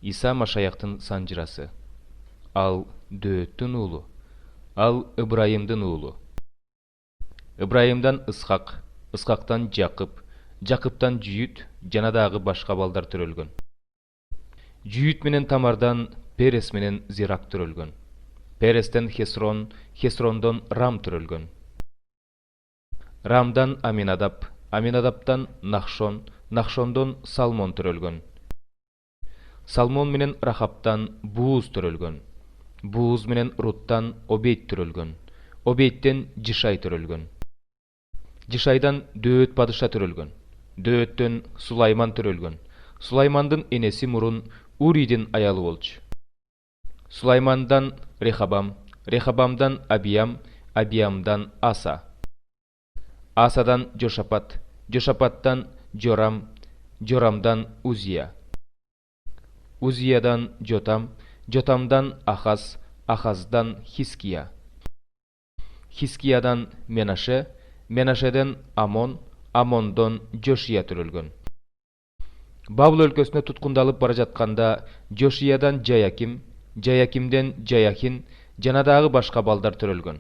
Иса Машаяктын санжырасы. Ал Дөөттүн уулу. Ал Ыбрайымдын уулу. Ыбрайымдан Ысхак, Ысхактан Жакып, Жакыптан Жүйүт жана дагы башка балдар төрөлгөн. Жүйүт менен Тамардан Перес менен Зирак төрөлгөн. Перестен Хесрон, Хесрондон Рам төрөлгөн. Рамдан Аминадап, Аминадаптан Нахшон, Нахшондон Салмон төрөлгөн. Салмон менен Рахаптан Бууз төрөлгөн. Бууз менен Руттан Обейт төрөлгөн. Обейттен Жишай төрөлгөн. Жишайдан Дөөт падыша төрөлгөн. Дөөттөн Сулайман төрөлгөн. Сулаймандын энеси мурун Уридин аялы болчу. Сулаймандан Рехабам, Рехабамдан Абиям, Абиямдан Аса. Асадан Жошапат, Жошапаттан Жорам, Жорамдан Узия. Узиядан Жотам, Жотамдан Ахаз, Ахаздан Хиския. Хискиядан Менаше, Менашеден Амон, Амондон Жошия төрөлгөн. Бабыл өлкөсүнө туткундалып бара жатканда Жошиядан Жаяким, Жаякимден Жаяхин жана дагы башка балдар төрөлгөн.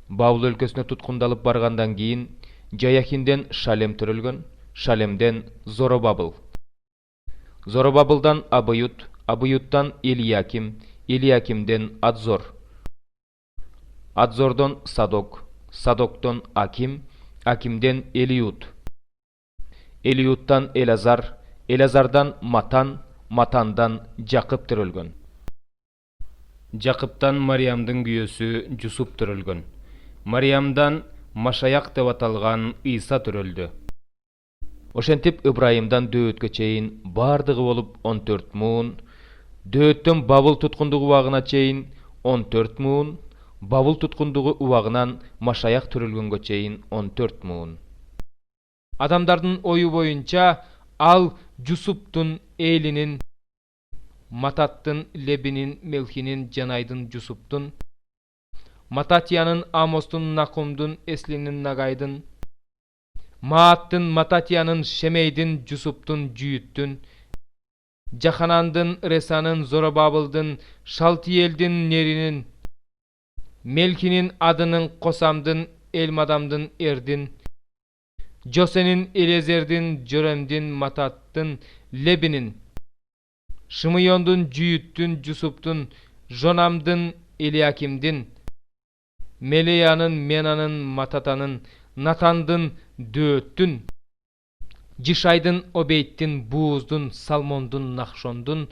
Бабыл өлкөсүнө туткундалып баргандан кийин Жаяхинден Шалем төрөлгөн, Шалемден Зоробабыл. Зоробабылдан Абыют, Абыюттан Илияким, Илиякимден Адзор. Адзордон Садок, Садоктон Аким, Акимден Элиют. Элиюттан Элазар, Элазардан Матан, Матандан Жакып төрөлгөн. Жакыптан Мариямдын күйөөсү Жусуп төрөлгөн. Мариямдан Машаяк деп аталган Иса төрөлдү. Ошентип Ыбрайымдан Дөөткө чейин бардыгы болуп 14 муун, Дөөттөн Бабыл туткундугу убагына чейин 14 муун, Бабыл туткундугу убагынан Машаяк төрөлгөнгө чейин 14 муун. Адамдардын ою боюнча ал Жусуптун Элинин, Мататтын Лебинин, Мелхинин, Жанайдын Жусуптун, Мататиянын Амостун, Накумдун, Эслинин, Нагайдын, Мааттын, Мататиянын, Шемейдин, Жусуптун, Жүйүттүн, Жаханандын, Ресанын, Зоробабылдын, Шалтиелдин, Неринин, Мелхинин, Адынын, Косамдын, Элмадамдын, Эрдин, Жосенин, Элезердин, Жоремдин, Мататтын, Лебинин, Шымыйондун, Жүйүттүн, Жусуптун, Жонамдын, Илиакимдин, Мелеянын, Менанын, Мататанын, Натандын, Дөөттүн, Жишайдын, Обейттин, Бууздун, Салмондун, Нахшондун,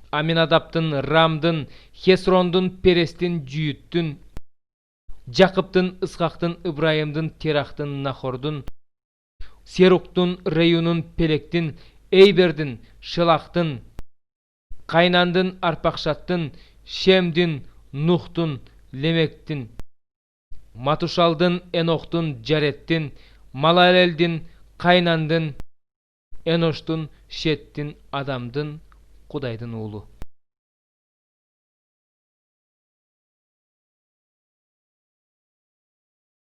Аминадаптын, Рамдын, Хесрондун, Перестин, Жүйүттүн, Жакыптын, Ысхактын, Ыбрайымдын, Терахтын, Нахордун, Серуктун, Реюнун, Пелектин, Эйбердин, Шелахтын, Кайнандын, Арпакшаттын, Шемдин, Нухтун, Лемектин, Матушалдын, Эноктун, Жареттин, Малалелдин, Кайнандын, Эноштун, Шеттин, Адамдын, Кудайдын уулу.